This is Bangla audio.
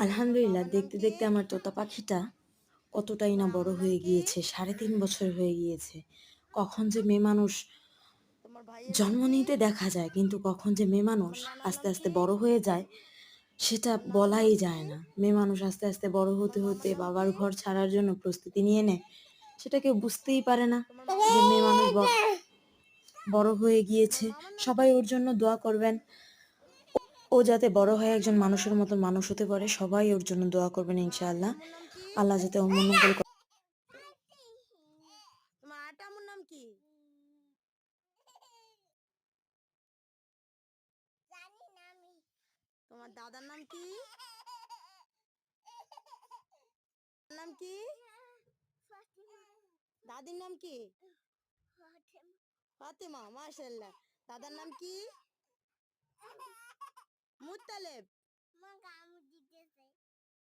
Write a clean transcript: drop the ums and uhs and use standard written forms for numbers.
আলহামদুলিল্লাহ, দেখতে দেখতে আমার তোতা পাখিটা কতটাই না বড় হয়ে গিয়েছে। 3.5 বছর হয়ে গিয়েছে। কখন যে মেয়ে মানুষ জন্ম নিতে দেখা যায়, কিন্তু কখন যে মেয়ে মানুষ আস্তে আস্তে বড় হয়ে যায় সেটা বলাই যায় না। মেয়ে মানুষ আস্তে আস্তে বড় হতে হতে বাবার ঘর ছাড়ার জন্য প্রস্তুতি নিয়ে নেয়, সেটা কেউ বুঝতেই পারে না যে মেয়ে মানুষ বড় হয়ে গিয়েছে। সবাই ওর জন্য দোয়া করবেন, ও যাতে বড় হয়ে একজন মানুষের মতো মানুষ হতে পারে। সবাই ওর জন্য দোয়া করবেন ইনশাআল্লাহ। আল্লাহ যাতে ওর মঙ্গল করে। তোমার আটামুর নাম কি? তোমার দাদার নাম কি? নাম কি? দাদির নাম কি? ফাতেমা, মাশাআল্লাহ। দাদার নাম কি? মুত্তালেব।